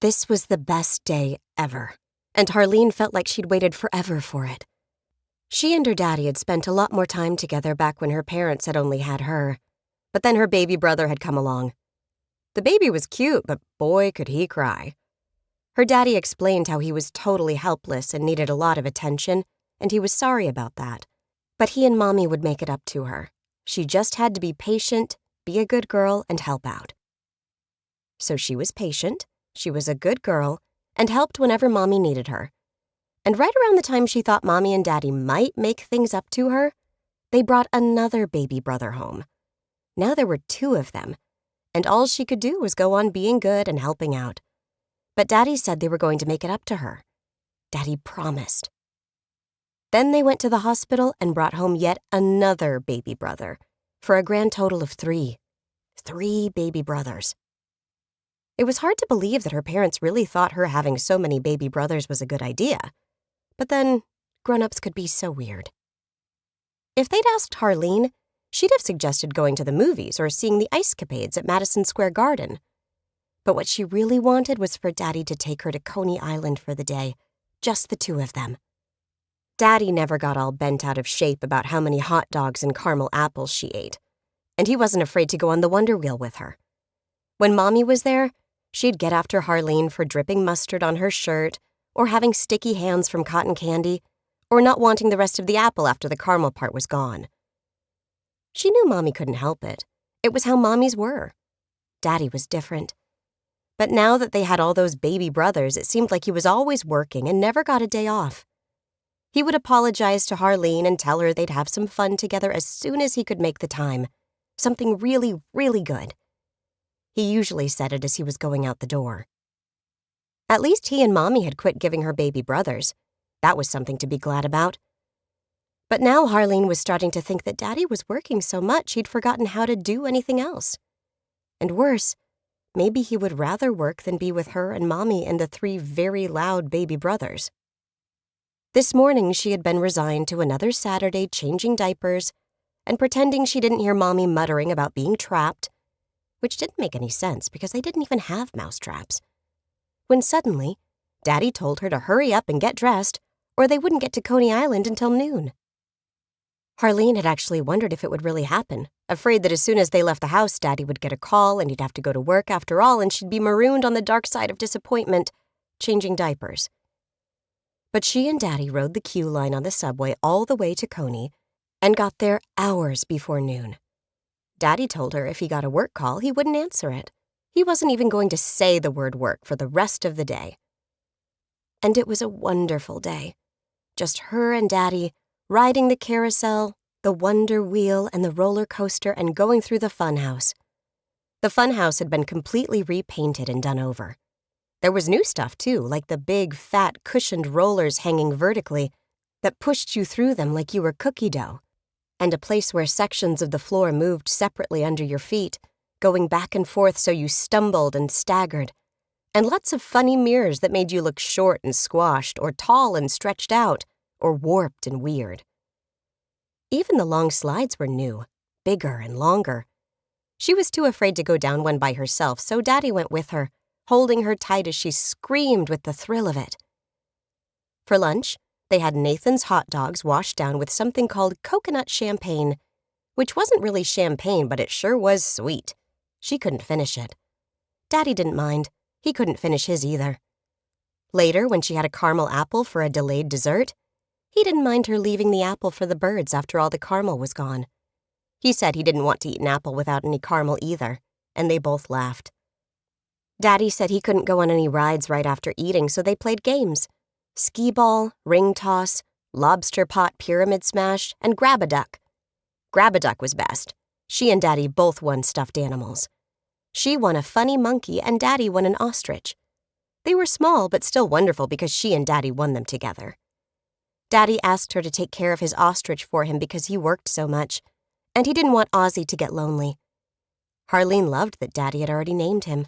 This was the best day ever, and Harleen felt like she'd waited forever for it. She and her daddy had spent a lot more time together back when her parents had only had her, but then her baby brother had come along. The baby was cute, but boy, could he cry. Her daddy explained how he was totally helpless and needed a lot of attention, and he was sorry about that. But he and Mommy would make it up to her. She just had to be patient, be a good girl, and help out. So she was patient, she was a good girl, and helped whenever Mommy needed her. And right around the time she thought Mommy and Daddy might make things up to her, they brought another baby brother home. Now there were 2 of them, and all she could do was go on being good and helping out. But Daddy said they were going to make it up to her. Daddy promised. Then they went to the hospital and brought home yet another baby brother, for a grand total of 3. 3 baby brothers. It was hard to believe that her parents really thought her having so many baby brothers was a good idea. But then, grown-ups could be so weird. If they'd asked Harleen, she'd have suggested going to the movies or seeing the ice capades at Madison Square Garden. But what she really wanted was for Daddy to take her to Coney Island for the day, just the 2 of them. Daddy never got all bent out of shape about how many hot dogs and caramel apples she ate, and he wasn't afraid to go on the Wonder Wheel with her. When Mommy was there, she'd get after Harleen for dripping mustard on her shirt, or having sticky hands from cotton candy, or not wanting the rest of the apple after the caramel part was gone. She knew Mommy couldn't help it. It was how Mommies were. Daddy was different. But now that they had all those baby brothers, it seemed like he was always working and never got a day off. He would apologize to Harleen and tell her they'd have some fun together as soon as he could make the time. Something really, really good. He usually said it as he was going out the door. At least he and Mommy had quit giving her baby brothers. That was something to be glad about. But now Harleen was starting to think that Daddy was working so much he'd forgotten how to do anything else. And worse, maybe he would rather work than be with her and Mommy and the 3 very loud baby brothers. This morning she had been resigned to another Saturday changing diapers and pretending she didn't hear Mommy muttering about being trapped, which didn't make any sense because they didn't even have mousetraps. When suddenly, Daddy told her to hurry up and get dressed, or they wouldn't get to Coney Island until noon. Harleen had actually wondered if it would really happen, afraid that as soon as they left the house, Daddy would get a call and he'd have to go to work after all, and she'd be marooned on the dark side of disappointment, changing diapers. But she and Daddy rode the queue line on the subway all the way to Coney and got there hours before noon. Daddy told her if he got a work call, he wouldn't answer it. He wasn't even going to say the word work for the rest of the day. And it was a wonderful day. Just her and Daddy, riding the carousel, the Wonder Wheel, and the roller coaster, and going through the Funhouse. The Funhouse had been completely repainted and done over. There was new stuff, too, like the big, fat, cushioned rollers hanging vertically that pushed you through them like you were cookie dough, and a place where sections of the floor moved separately under your feet, going back and forth so you stumbled and staggered, and lots of funny mirrors that made you look short and squashed, or tall and stretched out, or warped and weird. Even the long slides were new, bigger and longer. She was too afraid to go down one by herself, so Daddy went with her, holding her tight as she screamed with the thrill of it. For lunch, they had Nathan's hot dogs washed down with something called coconut champagne, which wasn't really champagne, but it sure was sweet. She couldn't finish it. Daddy didn't mind. He couldn't finish his either. Later, when she had a caramel apple for a delayed dessert, he didn't mind her leaving the apple for the birds after all the caramel was gone. He said he didn't want to eat an apple without any caramel either, and they both laughed. Daddy said he couldn't go on any rides right after eating, so they played games. Skee ball, ring toss, lobster pot pyramid smash, and grab-a-duck. Grab-a-duck was best. She and Daddy both won stuffed animals. She won a funny monkey and Daddy won an ostrich. They were small but still wonderful because she and Daddy won them together. Daddy asked her to take care of his ostrich for him because he worked so much, and he didn't want Ozzie to get lonely. Harleen loved that Daddy had already named him.